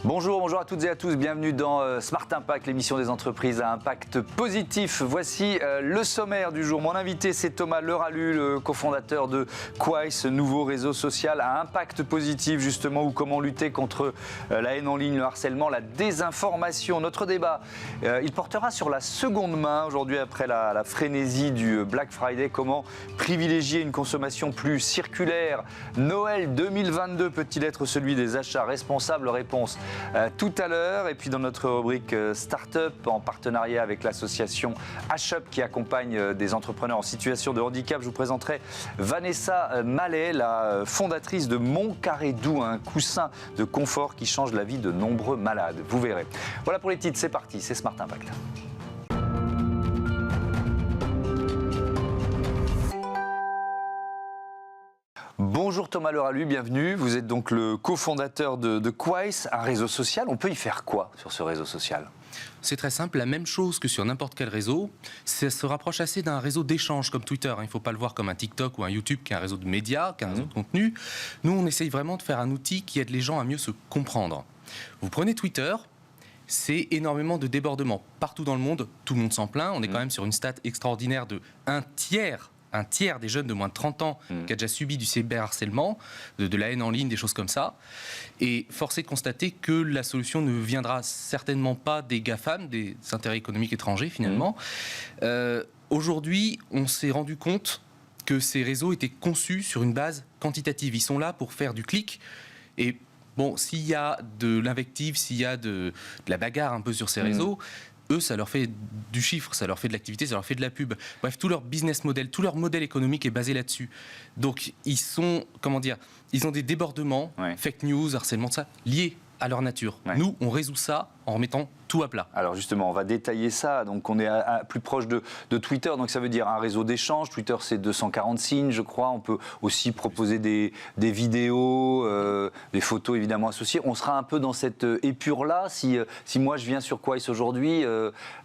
Bonjour à toutes et à tous, bienvenue dans Smart Impact, l'émission des entreprises à impact positif. Voici le sommaire du jour. Mon invité, c'est Thomas Leralu, le cofondateur de Quai, ce nouveau réseau social à impact positif, justement, ou comment lutter contre la haine en ligne, le harcèlement, la désinformation. Notre débat, il portera sur la seconde main, aujourd'hui après la frénésie du Black Friday, comment privilégier une consommation plus circulaire. Noël 2022 peut-il être celui des achats responsables? Réponse tout à l'heure. Et puis dans notre rubrique Startup, en partenariat avec l'association H-Up qui accompagne des entrepreneurs en situation de handicap, je vous présenterai Vanessa Mallet, la fondatrice de Mon Carré Doux, un coussin de confort qui change la vie de nombreux malades. Vous verrez. Voilà pour les titres, c'est parti, c'est Smart Impact. Bonjour Thomas Leralu, bienvenue. Vous êtes donc le cofondateur de Quai, un réseau social. On peut y faire quoi sur ce réseau social ? C'est très simple, la même chose que sur n'importe quel réseau. Ça se rapproche assez d'un réseau d'échange comme Twitter. Il ne faut pas le voir comme un TikTok ou un YouTube qui est un réseau de médias, qui est un réseau de contenu. Nous, on essaye vraiment de faire un outil qui aide les gens à mieux se comprendre. Vous prenez Twitter, c'est énormément de débordements. Partout dans le monde, tout le monde s'en plaint. On est quand même sur une stat extraordinaire de un tiers des jeunes de moins de 30 ans qui a déjà subi du cyberharcèlement, de la haine en ligne, des choses comme ça. Et force est de constater que la solution ne viendra certainement pas des GAFAM, des intérêts économiques étrangers finalement. Aujourd'hui, on s'est rendu compte que ces réseaux étaient conçus sur une base quantitative. Ils sont là pour faire du clic. Et bon, s'il y a de l'invective, s'il y a de la bagarre un peu sur ces réseaux, eux, ça leur fait du chiffre, ça leur fait de l'activité, ça leur fait de la pub. Bref, tout leur business model, tout leur modèle économique est basé là-dessus. Donc, ils sont, ils ont des débordements, fake news, harcèlement, ça, liés à leur nature. Nous, on résout ça en remettant tout à plat. Alors justement, on va détailler ça. Donc on est plus proche de Twitter, donc ça veut dire un réseau d'échange. Twitter, c'est 240 signes, je crois. On peut aussi proposer des vidéos, des photos évidemment associées. On sera un peu dans cette épure-là. Si moi je viens sur Quai aujourd'hui,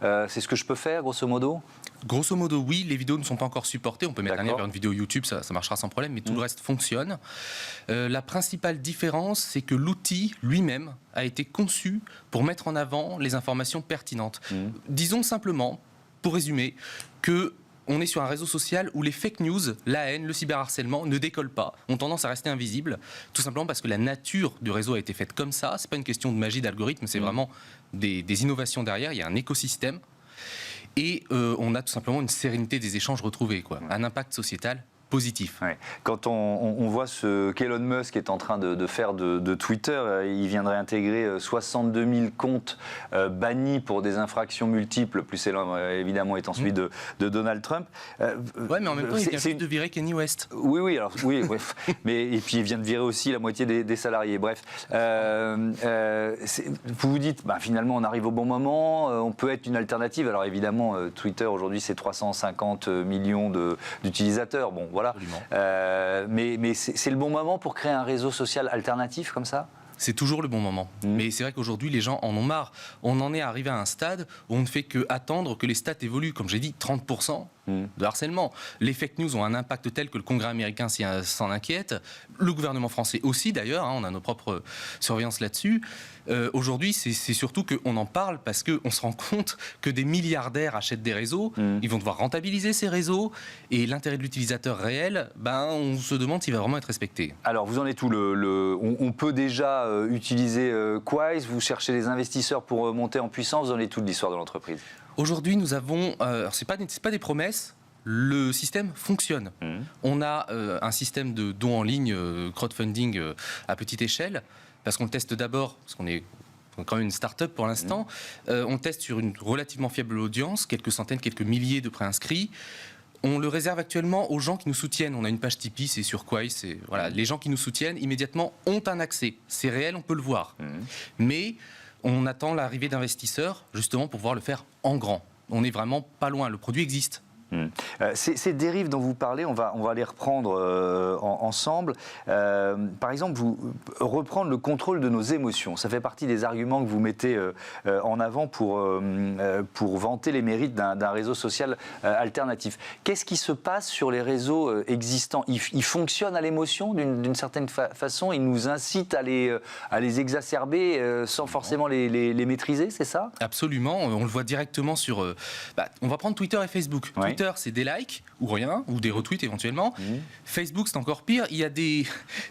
c'est ce que je peux faire, grosso modo ? Grosso modo, oui, les vidéos ne sont pas encore supportées. On peut mettre un lien vers une vidéo YouTube, ça marchera sans problème, mais tout le reste fonctionne. La principale différence, c'est que l'outil lui-même a été conçu pour mettre en avant les informations pertinentes. Disons simplement, pour résumer, que on est sur un réseau social où les fake news, la haine, le cyberharcèlement ne décollent pas, ont tendance à rester invisibles, tout simplement parce que la nature du réseau a été faite comme ça. C'est pas une question de magie, d'algorithme, c'est vraiment des innovations derrière. Il y a un écosystème. Et on a tout simplement une sérénité des échanges retrouvés, un impact sociétal positif. Quand on voit ce qu'Elon Musk est en train de faire de Twitter, il viendrait intégrer 62 000 comptes bannis pour des infractions multiples, plus évidemment étant celui de Donald Trump. Ouais, mais en même temps, il vient juste de virer Kanye West. Oui, mais et puis il vient de virer aussi la moitié des salariés. Bref, vous vous dites, finalement, on arrive au bon moment, on peut être une alternative. Alors évidemment, Twitter aujourd'hui, c'est 350 millions d'utilisateurs. Bon, voilà. Mais c'est le bon moment pour créer un réseau social alternatif comme ça ? C'est toujours le bon moment. Mais c'est vrai qu'aujourd'hui, les gens en ont marre. On en est arrivé à un stade où on ne fait qu'attendre que les stats évoluent. Comme j'ai dit, 30% de harcèlement. Les fake news ont un impact tel que le Congrès américain s'en inquiète. Le gouvernement français aussi, d'ailleurs. On a nos propres surveillances là-dessus. Aujourd'hui, c'est surtout qu'on en parle parce qu'on se rend compte que des milliardaires achètent des réseaux. Ils vont devoir rentabiliser ces réseaux. Et l'intérêt de l'utilisateur réel, on se demande s'il va vraiment être respecté. Alors, vous en êtes où on peut déjà utiliser Quai, vous cherchez des investisseurs pour monter en puissance, vous en êtes tout de l'histoire de l'entreprise. Aujourd'hui, nous avons, c'est pas des promesses, le système fonctionne. On a un système de dons en ligne, crowdfunding à petite échelle, parce qu'on le teste d'abord, parce qu'on est quand même une start-up pour l'instant, on teste sur une relativement faible audience, quelques centaines, quelques milliers de préinscrits. On le réserve actuellement aux gens qui nous soutiennent. On a une page Tipeee, c'est sur Quai. Les gens qui nous soutiennent immédiatement ont un accès. C'est réel, on peut le voir. Mais on attend l'arrivée d'investisseurs justement pour pouvoir le faire en grand. On n'est vraiment pas loin. Le produit existe. Ces dérives dont vous parlez, on va les reprendre ensemble. Par exemple, reprendre le contrôle de nos émotions. Ça fait partie des arguments que vous mettez en avant pour vanter les mérites d'un réseau social alternatif. Qu'est-ce qui se passe sur les réseaux existants? Ils fonctionnent à l'émotion d'une certaine façon? Ils nous incitent à les exacerber sans forcément les maîtriser, c'est ça? Absolument. On le voit directement sur... on va prendre Twitter et Facebook. Oui. Twitter, c'est des likes ou rien, ou des retweets éventuellement. Facebook, c'est encore pire. Il y a des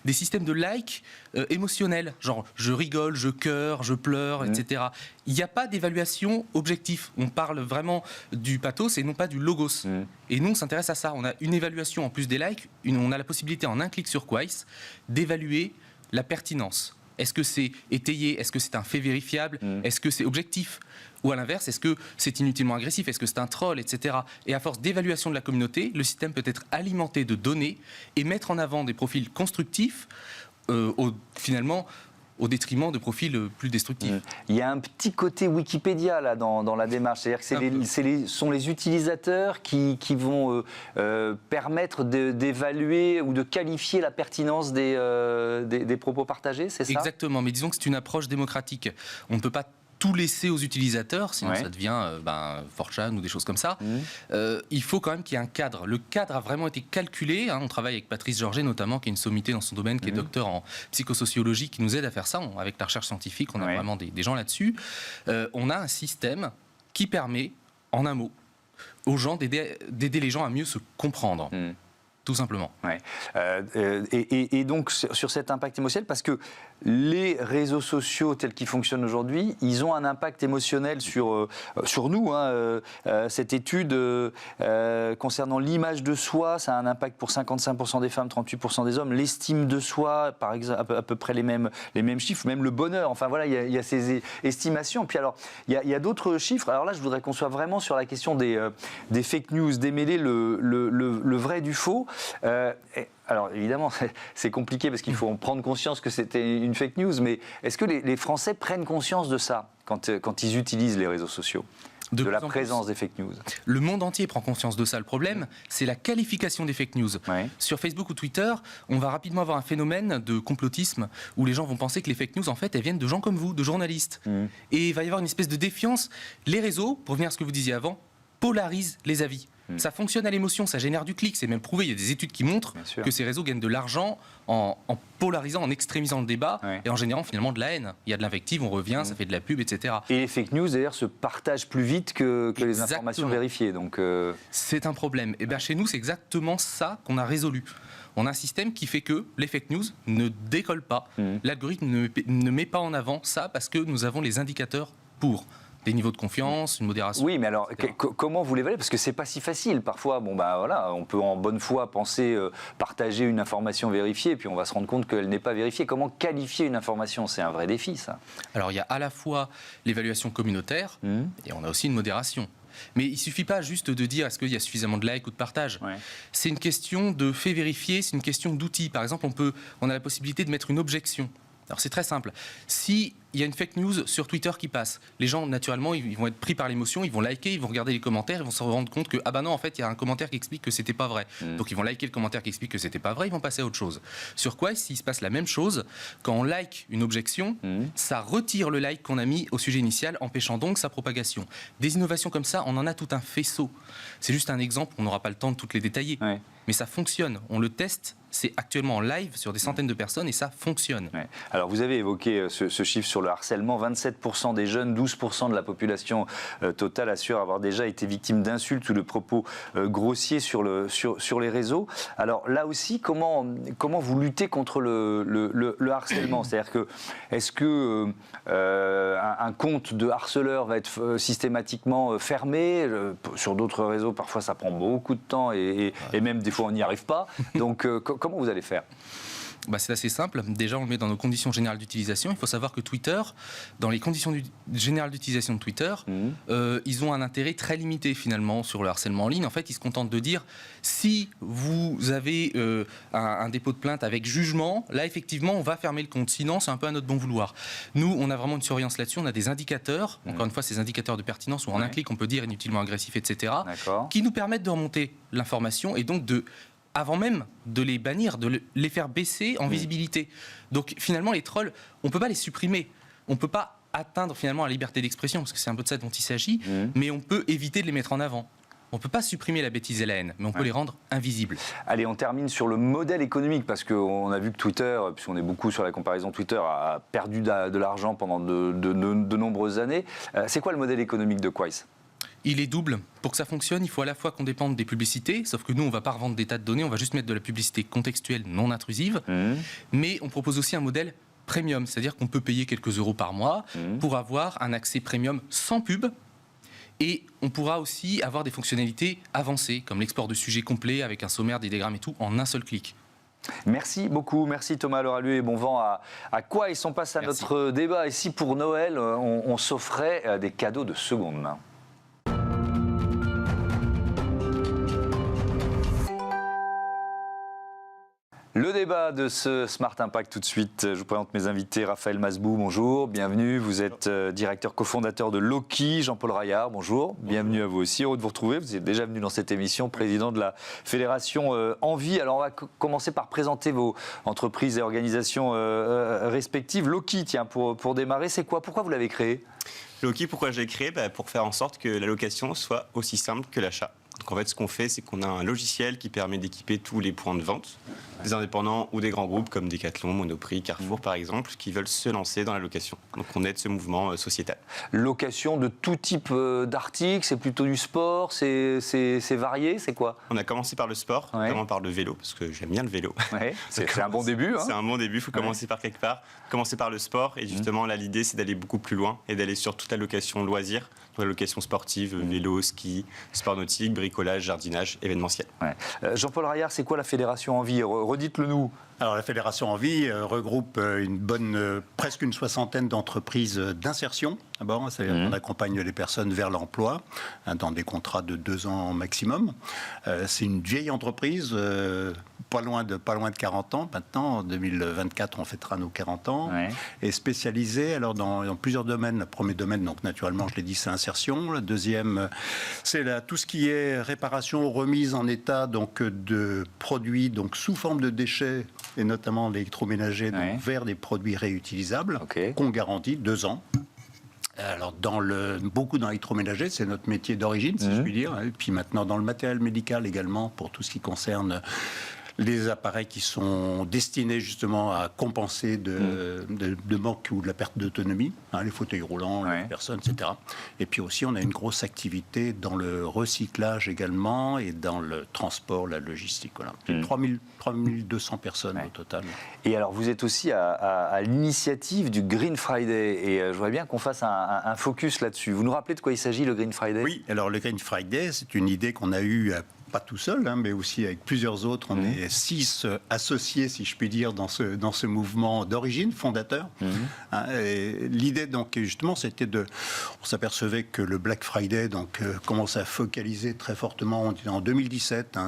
systèmes de likes émotionnels, genre je rigole, je cœur, je pleure, etc. Il n'y a pas d'évaluation objective. On parle vraiment du pathos et non pas du logos. Et nous, on s'intéresse à ça. On a une évaluation en plus des likes. On a la possibilité en un clic sur Quaïs d'évaluer la pertinence. Est-ce que c'est étayé? Est-ce que c'est un fait vérifiable? Est-ce que c'est objectif? Ou à l'inverse, est-ce que c'est inutilement agressif? Est-ce que c'est un troll, etc. Et à force d'évaluation de la communauté, le système peut être alimenté de données et mettre en avant des profils constructifs, finalement, au détriment de profils plus destructifs. Il y a un petit côté Wikipédia là, dans la démarche. C'est-à-dire que sont les utilisateurs qui vont permettre d'évaluer ou de qualifier la pertinence des propos partagés, c'est ça? Exactement, mais disons que c'est une approche démocratique. On ne peut pas tout laisser aux utilisateurs, sinon ça devient 4chan ou des choses comme ça. Il faut quand même qu'il y ait un cadre. Le cadre a vraiment été calculé. On travaille avec Patrice Georget notamment, qui est une sommité dans son domaine, qui est docteur en psychosociologie, qui nous aide à faire ça. Avec la recherche scientifique, on a vraiment des gens là-dessus. On a un système qui permet, en un mot, aux gens d'aider les gens à mieux se comprendre. Tout simplement. Et donc, sur cet impact émotionnel, parce que les réseaux sociaux tels qu'ils fonctionnent aujourd'hui, ils ont un impact émotionnel sur nous. Cette étude concernant l'image de soi, ça a un impact pour 55% des femmes, 38% des hommes. L'estime de soi, par exemple, à peu près les mêmes chiffres, même le bonheur. Enfin voilà, il y a ces estimations. Puis alors, il y a d'autres chiffres. Alors là, je voudrais qu'on soit vraiment sur la question des fake news, démêler le vrai du faux. Alors évidemment, c'est compliqué parce qu'il faut en prendre conscience que c'était une fake news, mais est-ce que les Français prennent conscience de ça quand ils utilisent les réseaux sociaux, de la présence des fake news? Le monde entier prend conscience de ça. Le problème, c'est la qualification des fake news. Sur Facebook ou Twitter, on va rapidement avoir un phénomène de complotisme où les gens vont penser que les fake news, en fait, elles viennent de gens comme vous, de journalistes. Et il va y avoir une espèce de défiance. Les réseaux, pour revenir à ce que vous disiez avant, polarisent les avis. Ça fonctionne à l'émotion, ça génère du clic. C'est même prouvé, il y a des études qui montrent que ces réseaux gagnent de l'argent en polarisant, en extrémisant le débat et en générant finalement de la haine. Il y a de l'invective, on revient, ça fait de la pub, etc. Et les fake news, d'ailleurs, se partagent plus vite que les informations vérifiées. Donc c'est un problème. Et bien chez nous, c'est exactement ça qu'on a résolu. On a un système qui fait que les fake news ne décollent pas. L'algorithme ne met pas en avant ça parce que nous avons les indicateurs pour. Des niveaux de confiance, une modération. Oui, mais alors, comment vous l'évaluez? Parce que c'est pas si facile. Parfois, on peut en bonne foi penser partager une information vérifiée, puis on va se rendre compte qu'elle n'est pas vérifiée. Comment qualifier une information? C'est un vrai défi, ça. Alors, il y a à la fois l'évaluation communautaire, et on a aussi une modération. Mais il ne suffit pas juste de dire est-ce qu'il y a suffisamment de likes ou de partages. C'est une question de faits vérifiés, c'est une question d'outils. Par exemple, on a la possibilité de mettre une objection. Alors c'est très simple. S'il y a une fake news sur Twitter qui passe, les gens, naturellement, ils vont être pris par l'émotion, ils vont liker, ils vont regarder les commentaires, ils vont se rendre compte que, ah bah non, en fait, il y a un commentaire qui explique que c'était pas vrai. Donc ils vont liker le commentaire qui explique que c'était pas vrai, ils vont passer à autre chose. Sur Quaïs, s'il se passe la même chose, quand on like une objection, ça retire le like qu'on a mis au sujet initial, empêchant donc sa propagation. Des innovations comme ça, on en a tout un faisceau. C'est juste un exemple, on n'aura pas le temps de toutes les détailler. Mais ça fonctionne, on le teste, c'est actuellement en live sur des centaines de personnes et ça fonctionne. Alors vous avez évoqué ce chiffre sur le harcèlement, 27% des jeunes, 12% de la population totale assurent avoir déjà été victime d'insultes ou de propos grossiers sur les réseaux. Alors là aussi, comment vous luttez contre le harcèlement? C'est-à-dire que, est-ce que un compte de harceleur va être systématiquement fermé? Sur d'autres réseaux, parfois ça prend beaucoup de temps et même des fois on n'y arrive pas. Donc comment vous allez faire? C'est assez simple. Déjà, on le met dans nos conditions générales d'utilisation. Il faut savoir que Twitter, dans les conditions générales d'utilisation de Twitter, ils ont un intérêt très limité finalement sur le harcèlement en ligne. En fait, ils se contentent de dire si vous avez un dépôt de plainte avec jugement, là effectivement, on va fermer le compte. Sinon, c'est un peu à notre bon vouloir. Nous, on a vraiment une surveillance là-dessus. On a des indicateurs, encore une fois, ces indicateurs de pertinence où en un clic, on peut dire inutilement agressif, etc., qui nous permettent de remonter l'information et donc avant même de les bannir, de les faire baisser en visibilité. Donc finalement, les trolls, on ne peut pas les supprimer. On ne peut pas atteindre finalement la liberté d'expression, parce que c'est un peu de ça dont il s'agit, mais on peut éviter de les mettre en avant. On ne peut pas supprimer la bêtise et la haine, mais on peut les rendre invisibles. Allez, on termine sur le modèle économique, parce qu'on a vu que Twitter, puisqu'on est beaucoup sur la comparaison, Twitter a perdu de l'argent pendant de nombreuses années. C'est quoi le modèle économique de Quaise ? Il est double. Pour que ça fonctionne, il faut à la fois qu'on dépende des publicités, sauf que nous, on ne va pas revendre des tas de données, on va juste mettre de la publicité contextuelle non intrusive, mais on propose aussi un modèle premium, c'est-à-dire qu'on peut payer quelques euros par mois pour avoir un accès premium sans pub. Et on pourra aussi avoir des fonctionnalités avancées, comme l'export de sujets complets avec un sommaire, des diagrammes et tout, en un seul clic. Merci beaucoup, merci Thomas Leuralu et bon vent à Quaise. On passe à notre débat. Et si pour Noël, on s'offrait des cadeaux de seconde main ? Le débat de ce Smart Impact tout de suite. Je vous présente mes invités. Raphaël Masbou, bonjour, bienvenue. Vous êtes directeur cofondateur de Loki. Jean-Paul Raillard, bonjour, bienvenue à vous aussi. Heureux de vous retrouver. Vous êtes déjà venu dans cette émission, président de la fédération Envie. Alors on va commencer par présenter vos entreprises et organisations respectives. Loki, tiens, pour démarrer, c'est quoi ? Pourquoi vous l'avez créé ? Loki, pourquoi je l'ai créé ? Pour faire en sorte que la location soit aussi simple que l'achat. Donc en fait, ce qu'on fait, c'est qu'on a un logiciel qui permet d'équiper tous les points de vente, des indépendants ou des grands groupes comme Decathlon, Monoprix, Carrefour par exemple, qui veulent se lancer dans la location. Donc on aide ce mouvement sociétal. Location de tout type d'articles, c'est plutôt du sport, c'est varié, c'est quoi ? On a commencé par le sport, notamment par le vélo, parce que j'aime bien le vélo. Ouais, c'est un bon début. C'est un bon début, il faut commencer par quelque part. Commencer par le sport, et justement là l'idée c'est d'aller beaucoup plus loin et d'aller sur toute la location loisirs, la location sportive, vélo, ski, sport nautique, bricolage, jardinage, événementiel. Jean-Paul Raillard, c'est quoi la fédération Envie ? Redites-le nous. Alors la Fédération Envie regroupe presque une soixantaine d'entreprises d'insertion. D'abord, on accompagne les personnes vers l'emploi dans des contrats de 2 ans maximum. C'est une vieille entreprise, pas loin de 40 ans. Maintenant, en 2024, on fêtera nos 40 ans. Et spécialisée alors dans plusieurs domaines. Le premier domaine, donc naturellement, je l'ai dit, c'est insertion. Le deuxième, c'est tout ce qui est réparation, remise en état donc de produits donc sous forme de déchets, et notamment l'électroménager, vers des produits réutilisables, qu'on garantit 2 ans. Alors, beaucoup dans l'électroménager, c'est notre métier d'origine, si je puis dire. Et puis maintenant, dans le matériel médical également, pour tout ce qui concerne les appareils qui sont destinés justement à compenser de manque ou de la perte d'autonomie, les fauteuils roulants, les personnes, etc. Et puis aussi, on a une grosse activité dans le recyclage également et dans le transport, la logistique. Voilà. 3200 personnes au total. Et alors, vous êtes aussi à l'initiative du Green Friday. Et je voudrais bien qu'on fasse un focus là-dessus. Vous nous rappelez de quoi il s'agit, le Green Friday ? Oui, alors le Green Friday, c'est une idée qu'on a eue pas tout seul, mais aussi avec plusieurs autres. On est 6 associés, si je puis dire, dans ce mouvement d'origine, fondateur. L'idée, donc, justement, c'était on s'apercevait que le Black Friday commençait à focaliser très fortement en 2017,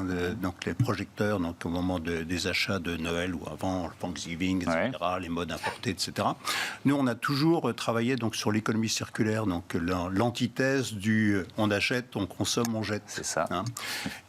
donc les projecteurs, donc, au moment des achats de Noël ou avant, le Thanksgiving, etc., les modes importés, etc. Nous, on a toujours travaillé donc, sur l'économie circulaire, donc l'antithèse du on achète, on consomme, on jette. C'est ça.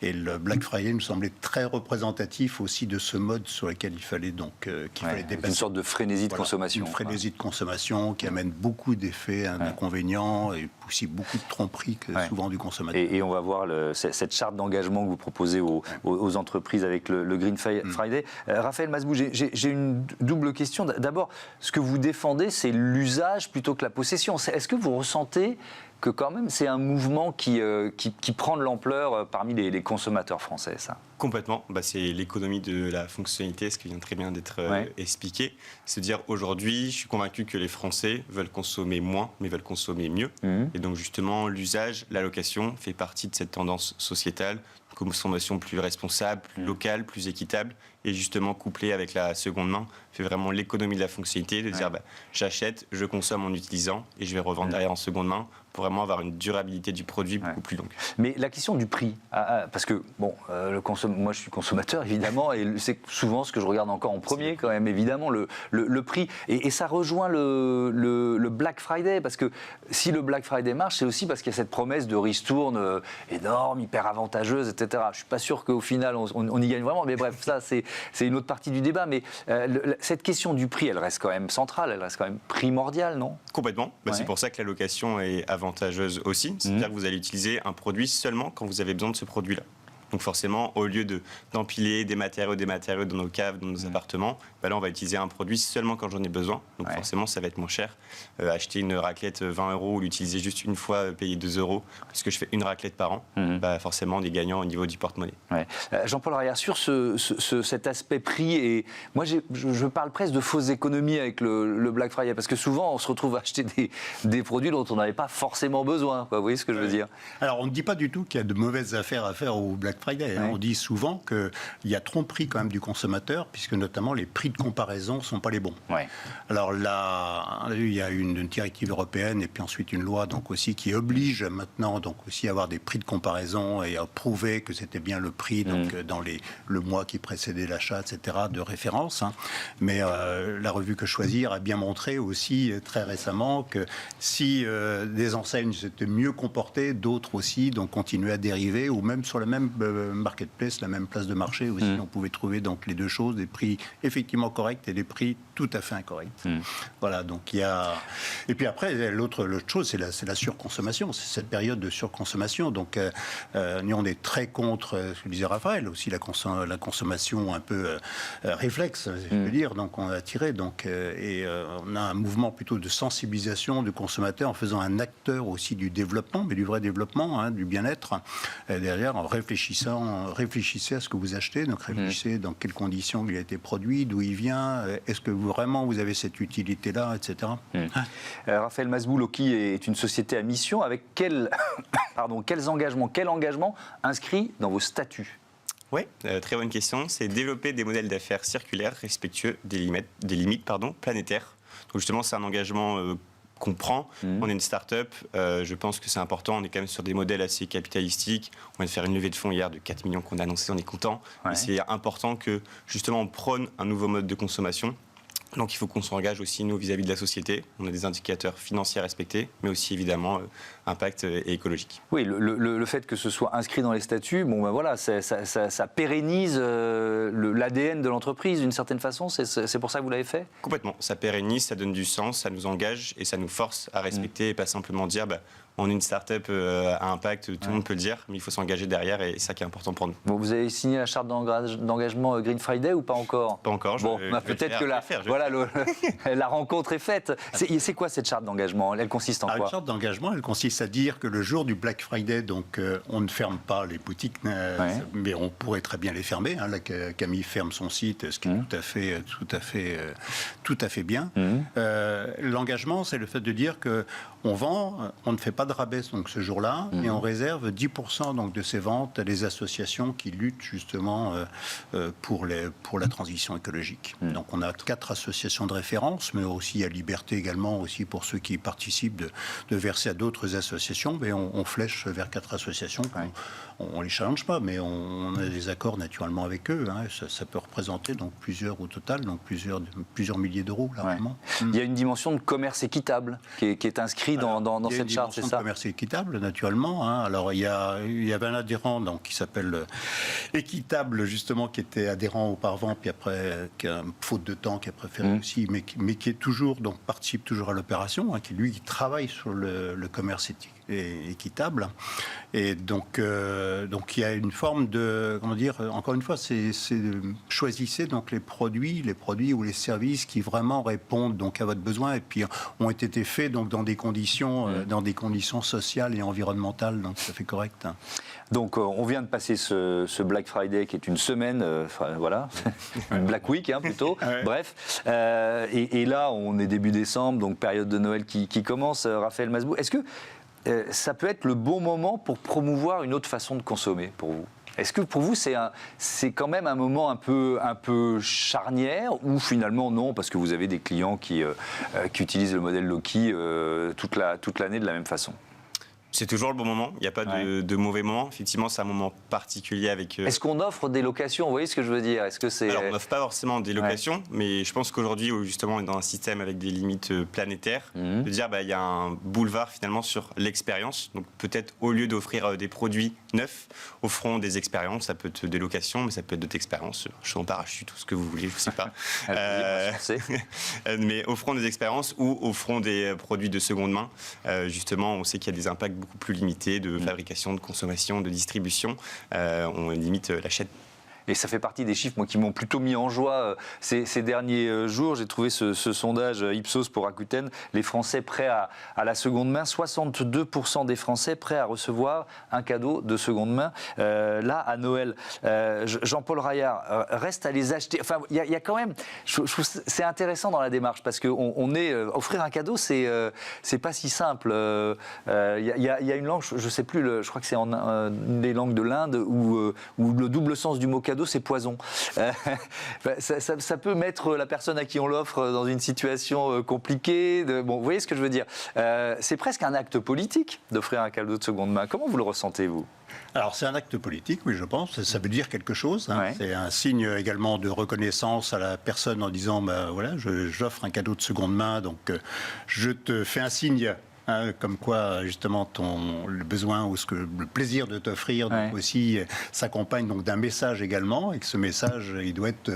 Et le Black Friday nous semblait très représentatif aussi de ce mode sur lequel il fallait dépasser. Une sorte de frénésie de consommation. Une frénésie de consommation qui amène beaucoup d'effets d'inconvénients et aussi beaucoup de tromperies souvent du consommateur. Et on va voir cette charte d'engagement que vous proposez aux entreprises avec le Green Friday. Raphaël Masbou, j'ai une double question. D'abord, ce que vous défendez, c'est l'usage plutôt que la possession. Est-ce que vous ressentez que quand même c'est un mouvement qui prend de l'ampleur parmi les consommateurs français, ça ? Complètement. C'est l'économie de la fonctionnalité, ce qui vient très bien d'être expliqué. C'est dire aujourd'hui, je suis convaincu que les Français veulent consommer moins, mais veulent consommer mieux. Et donc justement, l'usage, la location fait partie de cette tendance sociétale, consommation plus responsable, plus locale, plus équitable, et justement couplé avec la seconde main, fait vraiment l'économie de la fonctionnalité, de dire j'achète, je consomme en utilisant et je vais revendre derrière en seconde main pour vraiment avoir une durabilité du produit beaucoup plus longue. Mais la question du prix, parce que bon, moi je suis consommateur évidemment, et c'est souvent ce que je regarde encore en premier quand même, évidemment, le prix. Et ça rejoint le Black Friday, parce que si le Black Friday marche, c'est aussi parce qu'il y a cette promesse de ristourne énorme, hyper avantageuse, etc. Je ne suis pas sûr qu'au final on y gagne vraiment, mais bref, ça c'est une autre partie du débat. Mais cette question du prix, elle reste quand même centrale, elle reste quand même primordiale, non ? Complètement. C'est pour ça que la location est avantageuse aussi. C'est-à-dire que vous allez utiliser un produit seulement quand vous avez besoin de ce produit-là. Donc forcément, au lieu d'empiler des matériaux dans nos caves, dans nos appartements, là on va utiliser un produit seulement quand j'en ai besoin. Donc forcément, ça va être moins cher. Acheter une raclette 20 € ou l'utiliser juste une fois, payer 2 €, parce que je fais une raclette par an, forcément on est gagnant au niveau du porte-monnaie. Jean-Paul Rayard, sur cet aspect prix, et moi je parle presque de fausses économies avec le Black Friday, parce que souvent on se retrouve à acheter des produits dont on n'avait pas forcément besoin. Vous voyez ce que je veux dire ? Alors on ne dit pas du tout qu'il y a de mauvaises affaires à faire au Black Friday. On dit souvent qu'il y a tromperie quand même du consommateur, puisque notamment les prix de comparaison ne sont pas les bons. Alors là, il y a une directive européenne et puis ensuite une loi donc aussi qui oblige maintenant donc aussi à avoir des prix de comparaison et à prouver que c'était bien le prix donc dans le mois qui précédait l'achat, etc. de référence. Mais la revue Que Choisir a bien montré aussi très récemment que si des enseignes s'étaient mieux comportées, d'autres aussi donc continuaient à dériver, ou même sur la même marketplace, la même place de marché aussi, on pouvait trouver donc les deux choses, des prix effectivement corrects et des prix tout à fait incorrects. Voilà, donc il y a... Et puis après, l'autre chose, c'est la surconsommation, c'est cette période de surconsommation. Donc nous, on est très contre, ce que disait Raphaël, aussi la consommation un peu réflexe, je veux dire, donc on a tiré, donc, et on a un mouvement plutôt de sensibilisation du consommateur en faisant un acteur aussi du développement, mais du vrai développement, du bien-être, derrière, en réfléchissez à ce que vous achetez, donc réfléchissez dans quelles conditions il a été produit, d'où il vient, est-ce que vraiment vous avez cette utilité-là, etc. Raphaël Masbou, Loki est une société à mission, avec quel engagement inscrit dans vos statuts ? Oui, très bonne question. C'est développer des modèles d'affaires circulaires respectueux des limites planétaires. Donc justement, c'est un engagement qu'on prend. On est une start-up, je pense que c'est important, on est quand même sur des modèles assez capitalistiques. On vient de faire une levée de fonds hier de 4 millions qu'on a annoncé, on est content. Mais c'est important que justement on prône un nouveau mode de consommation. Donc il faut qu'on s'engage aussi, nous, vis-à-vis de la société. On a des indicateurs financiers à respecter, mais aussi évidemment impact et écologique. Oui, le fait que ce soit inscrit dans les statuts, voilà, ça pérennise l'ADN de l'entreprise d'une certaine façon. C'est pour ça que vous l'avez fait ? Complètement. Ça pérennise, ça donne du sens, ça nous engage et ça nous force à respecter et pas simplement dire on est une start-up à impact, tout le monde peut le dire, mais il faut s'engager derrière et c'est ça qui est important pour nous. Bon, vous avez signé la charte d'engagement Green Friday ou pas encore ? Pas encore. Peut-être que la rencontre est faite. C'est quoi cette charte d'engagement ? Elle consiste en quoi ? La charte d'engagement, elle consiste à dire que le jour du Black Friday, donc on ne ferme pas les boutiques, mais on pourrait très bien les fermer. Là, Camille ferme son site, ce qui est tout à fait bien. L'engagement, c'est le fait de dire que on vend, on ne fait pas de rabais donc ce jour-là, et on réserve 10% donc de ces ventes à des associations qui luttent justement pour la transition écologique. Donc on a 4 associations de référence, mais aussi à Liberté également aussi pour ceux qui participent de verser à d'autres associations. Mais on flèche vers 4 associations. On les challenge pas, mais on a des accords naturellement avec eux. Ça peut représenter donc plusieurs au total, donc plusieurs milliers d'euros là, vraiment. Il y a une dimension de commerce équitable qui est inscrite dans cette charte, c'est ça ? Il y a une dimension de commerce équitable, naturellement. Alors, il y avait un adhérent donc, qui s'appelle Équitable, justement, qui était adhérent auparavant, puis après, qui a faute de temps, qui a préféré aussi, mais qui est toujours, donc, participe toujours à l'opération, qui travaille sur le commerce équitable. Et donc il y a une forme de, comment dire, encore une fois, c'est choisissez donc les produits ou les services qui vraiment répondent donc à votre besoin et puis ont été faits donc dans des conditions sociales et environnementales, donc tout à fait correct. Donc on vient de passer ce Black Friday qui est une semaine, voilà, une Black Week plutôt. Bref, et là on est début décembre, donc période de Noël qui commence. Raphaël Masbou, est-ce que ça peut être le bon moment pour promouvoir une autre façon de consommer pour vous ? Est-ce que pour vous, c'est quand même un moment un peu charnière ou finalement non, parce que vous avez des clients qui utilisent le modèle Loki toute l'année de la même façon? C'est toujours le bon moment, il n'y a pas de mauvais moment. Effectivement, c'est un moment particulier avec... Est-ce qu'on offre des locations? Vous voyez ce que je veux dire? Est-ce que c'est... Alors, on n'offre pas forcément des locations, mais je pense qu'aujourd'hui, où justement, on est dans un système avec des limites planétaires, de dire il y a un boulevard finalement sur l'expérience. Donc peut-être au lieu d'offrir des produits neufs, offrons des expériences. Ça peut être des locations, mais ça peut être d'autres expériences, chaud en parachute, tout ce que vous voulez, je ne sais pas. Mais offrons des expériences ou offrons des produits de seconde main. Justement, on sait qu'il y a des impacts beaucoup plus limité de fabrication, de consommation, de distribution. On limite la chaîne. Et ça fait partie des chiffres moi, qui m'ont plutôt mis en joie ces derniers jours. J'ai trouvé ce sondage Ipsos pour Rakuten. Les Français prêts à la seconde main, 62% des Français prêts à recevoir un cadeau de seconde main. Là, à Noël, Jean-Paul Raillard reste à les acheter. Enfin, il y a quand même... Je trouve c'est intéressant dans la démarche parce qu'on est... offrir un cadeau, c'est pas si simple. Il y a une langue, je ne sais plus, je crois que c'est une des langues de l'Inde où le double sens du mot cadeau, c'est poison. Ça peut mettre la personne à qui on l'offre dans une situation compliquée. Bon, vous voyez ce que je veux dire. C'est presque un acte politique d'offrir un cadeau de seconde main. Comment vous le ressentez, vous? Alors c'est un acte politique, oui, je pense. Ça veut dire quelque chose. Hein. C'est un signe également de reconnaissance à la personne en disant, voilà, j'offre un cadeau de seconde main, donc je te fais un signe. Comme quoi, justement, le besoin ou le plaisir de t'offrir aussi s'accompagne donc d'un message également, et que ce message, il doit être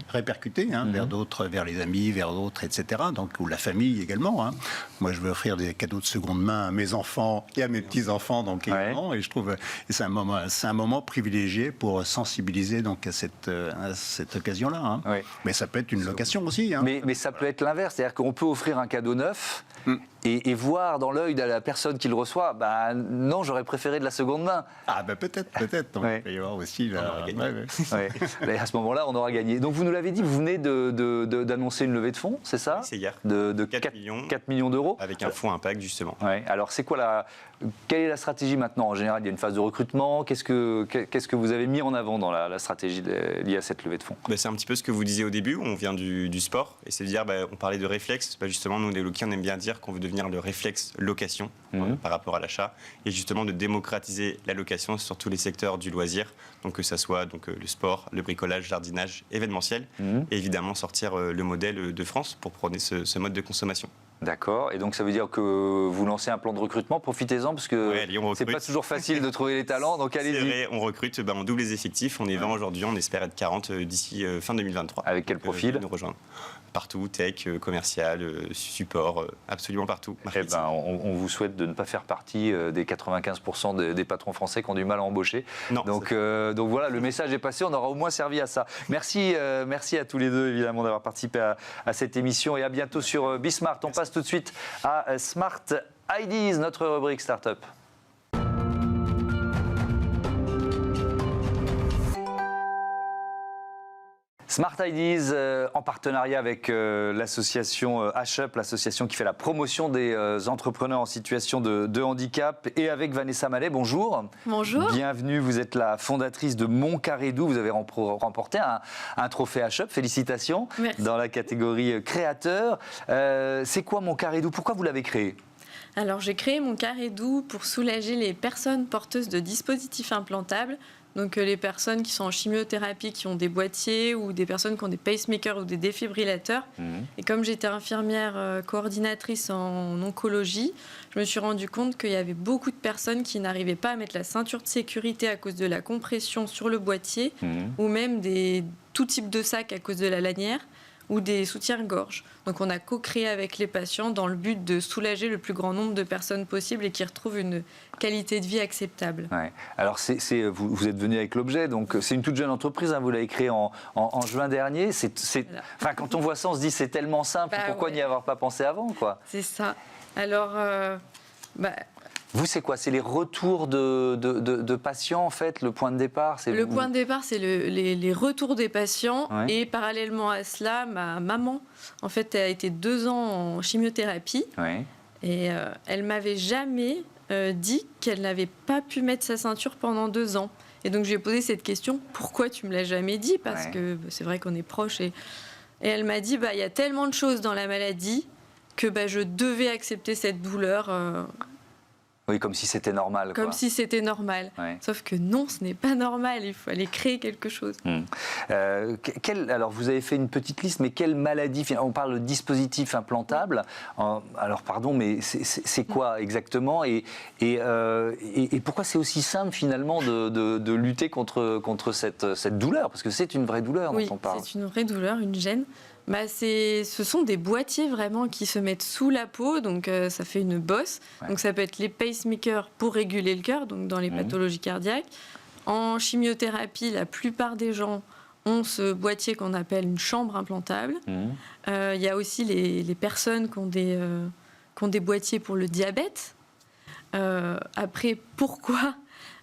répercuté vers d'autres, vers les amis, vers d'autres, etc. Donc, ou la famille également. Hein. Moi, je veux offrir des cadeaux de seconde main à mes enfants et à mes petits-enfants, donc également. Et je trouve que c'est un moment privilégié pour sensibiliser donc à cette occasion-là. Hein. Mais ça peut être une location aussi. Hein. Mais ça peut être l'inverse, c'est-à-dire qu'on peut offrir un cadeau neuf. Et voir dans l'œil de la personne qui le reçoit, non, j'aurais préféré de la seconde main. Ah peut-être. Donc, il peut y avoir aussi... Et à ce moment-là, on aura gagné. Donc vous nous l'avez dit, vous venez d'annoncer une levée de fonds, c'est ça? C'est hier. De 4 millions d'euros. Avec un fonds impact, justement. Alors c'est quoi quelle est la stratégie maintenant? En général, il y a une phase de recrutement. Qu'est-ce que vous avez mis en avant dans la stratégie liée à cette levée de fonds? C'est un petit peu ce que vous disiez au début. On vient du sport. Et c'est de dire, on parlait de réflexe. Justement, nous, les Loki, on aime bien dire qu'on veut devenir le réflexe location par rapport à l'achat. Et justement, de démocratiser la location sur tous les secteurs du loisir. Donc que ça soit le sport, le bricolage, jardinage, événementiel. Et évidemment, sortir le modèle de France pour prôner ce mode de consommation. D'accord, et donc ça veut dire que vous lancez un plan de recrutement, profitez-en parce que c'est pas toujours facile de trouver les talents, donc allez-y. C'est vrai, on recrute, on double les effectifs, on est 20 aujourd'hui, on espère être 40 d'ici fin 2023. Avec quel profil? Nous rejoindre. Partout, tech, commercial, support, absolument partout. On vous souhaite de ne pas faire partie des 95% des patrons français qui ont du mal à embaucher. Non, donc voilà, le message est passé, on aura au moins servi à ça. Merci à tous les deux évidemment d'avoir participé à cette émission et à bientôt sur Bismart. On passe tout de suite à Smart Ideas, notre rubrique Startup. Smart Ideas en partenariat avec l'association HUP, l'association qui fait la promotion des entrepreneurs en situation de handicap, et avec Vanessa Mallet. Bonjour. Bonjour. Bienvenue, vous êtes la fondatrice de Mon Carré Doux. Vous avez remporté un trophée HUP, félicitations. Merci. Dans la catégorie créateur. C'est quoi Mon Carré Doux? Pourquoi vous l'avez créé? Alors j'ai créé Mon Carré Doux pour soulager les personnes porteuses de dispositifs implantables. Donc les personnes qui sont en chimiothérapie, qui ont des boîtiers, ou des personnes qui ont des pacemakers ou des défibrillateurs. Et comme j'étais infirmière coordinatrice en oncologie, je me suis rendu compte qu'il y avait beaucoup de personnes qui n'arrivaient pas à mettre la ceinture de sécurité à cause de la compression sur le boîtier, ou même tout type de sac à cause de la lanière, ou des soutiens-gorge. Donc on a co-créé avec les patients dans le but de soulager le plus grand nombre de personnes possible et qui retrouvent une qualité de vie acceptable. Ouais. Alors vous êtes venu avec l'objet, donc c'est une toute jeune entreprise, vous l'avez créée en juin dernier. Enfin, quand on voit ça, on se dit c'est tellement simple, pourquoi n'y avoir pas pensé avant, quoi? C'est ça. Alors... Vous, c'est quoi? C'est les retours de patients, en fait, le point de départ? Le point de départ, c'est les retours des patients. Ouais. Et parallèlement à cela, ma maman, en fait, a été 2 ans en chimiothérapie. Ouais. Et elle m'avait jamais dit qu'elle n'avait pas pu mettre sa ceinture pendant 2 ans. Et donc, je lui ai posé cette question, pourquoi tu me l'as jamais dit? Parce Ouais. que c'est vrai qu'on est proches. Et elle m'a dit, il y a tellement de choses dans la maladie que je devais accepter cette douleur Oui, comme si c'était normal. comme quoi. si c'était normal. Ouais. Sauf que non, ce n'est pas normal. Il fallait créer quelque chose. Alors, vous avez fait une petite liste, mais quelle maladie? On parle de dispositif implantable. Alors, pardon, mais c'est quoi exactement et pourquoi c'est aussi simple, finalement, de lutter contre cette douleur? Parce que c'est une vraie douleur Oui, dont on parle. c'est une vraie douleur, une gêne. Ce sont des boîtiers vraiment qui se mettent sous la peau, donc ça fait une bosse. Ouais. Donc ça peut être les pacemakers pour réguler le cœur, donc dans les pathologies cardiaques. En chimiothérapie, la plupart des gens ont ce boîtier qu'on appelle une chambre implantable. Il y a aussi les personnes qui ont des boîtiers pour le diabète. Après, pourquoi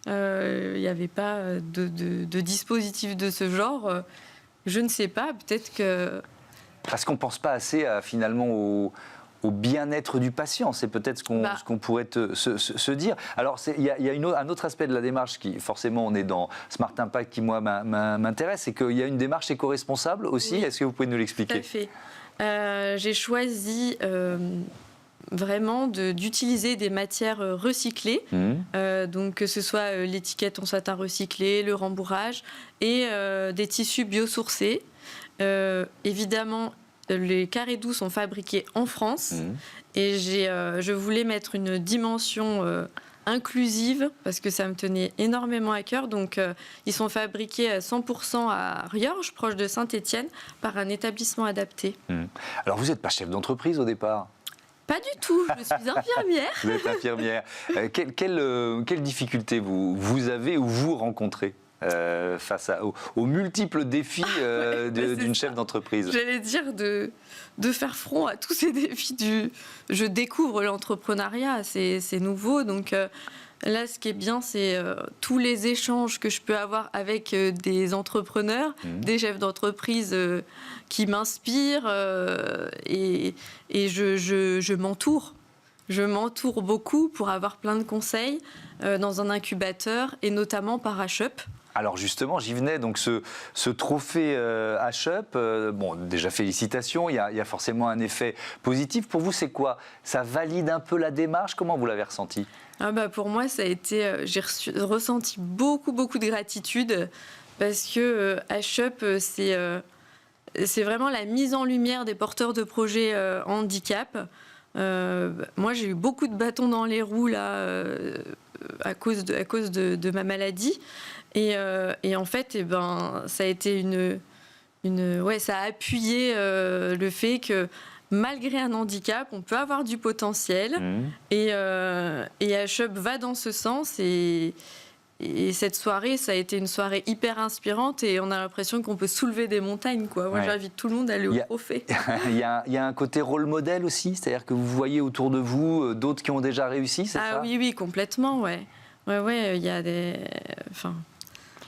il n'y avait pas de dispositif de ce genre je ne sais pas, peut-être que... Parce qu'on ne pense pas assez finalement au bien-être du patient. C'est peut-être ce qu'on pourrait se dire. Alors, il y a un autre aspect de la démarche qui, forcément, on est dans Smart Impact qui, moi, m'intéresse, c'est qu'il y a une démarche éco-responsable aussi. Oui. Est-ce que vous pouvez nous l'expliquer? Tout à fait. J'ai choisi vraiment d'utiliser des matières recyclées, donc que ce soit l'étiquette en satin recyclé, le rembourrage, et des tissus biosourcés. Évidemment, les carrés doux sont fabriqués en France et je voulais mettre une dimension inclusive parce que ça me tenait énormément à cœur. Donc, ils sont fabriqués à 100% à Riorges, proche de Saint-Étienne, par un établissement adapté. Alors, vous n'êtes pas chef d'entreprise au départ? Pas du tout, je suis infirmière. Vous êtes infirmière. Quelles difficultés vous avez ou vous rencontrez face aux multiples défis d'une chef d'entreprise? J'allais dire de faire front à tous ces défis. Je découvre l'entrepreneuriat, c'est nouveau. Donc là, ce qui est bien, c'est tous les échanges que je peux avoir avec des entrepreneurs, des chefs d'entreprise qui m'inspirent et je m'entoure. Je m'entoure beaucoup pour avoir plein de conseils dans un incubateur et notamment par H-Up. Alors justement, j'y venais, donc ce trophée H-Up, bon, déjà félicitations, il y a forcément un effet positif. Pour vous, c'est quoi? Ça valide un peu la démarche? Comment vous l'avez ressenti? Pour moi, ça a été, j'ai ressenti beaucoup de gratitude parce que H-Up, c'est vraiment la mise en lumière des porteurs de projets handicap. Moi, j'ai eu beaucoup de bâtons dans les roues là, à cause de ma maladie. Et en fait, ça a été ça a appuyé le fait que malgré un handicap, on peut avoir du potentiel. Et H-Up va dans ce sens. Et cette soirée, ça a été une soirée hyper inspirante et on a l'impression qu'on peut soulever des montagnes, quoi. Moi, j'invite tout le monde à aller au trophée. Il y a un côté rôle modèle aussi, c'est-à-dire que vous voyez autour de vous d'autres qui ont déjà réussi, c'est ça? Oui, complètement, ouais. Il y a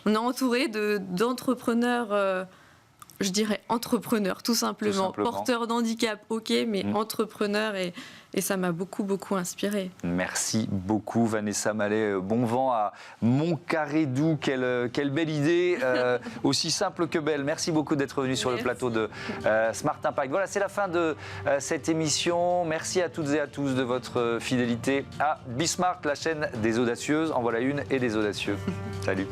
on est entouré d'entrepreneurs, je dirais entrepreneurs, tout simplement. Porteurs d'handicap, ok, mais entrepreneurs et ça m'a beaucoup inspiré. Merci beaucoup Vanessa Mallet. Bon vent à Montcarré-Doux. Quelle belle idée, aussi simple que belle. Merci beaucoup d'être venu sur le plateau de Smart Impact. Voilà, c'est la fin de cette émission. Merci à toutes et à tous de votre fidélité à Bismart, la chaîne des audacieuses. En voilà une et des audacieux. Salut.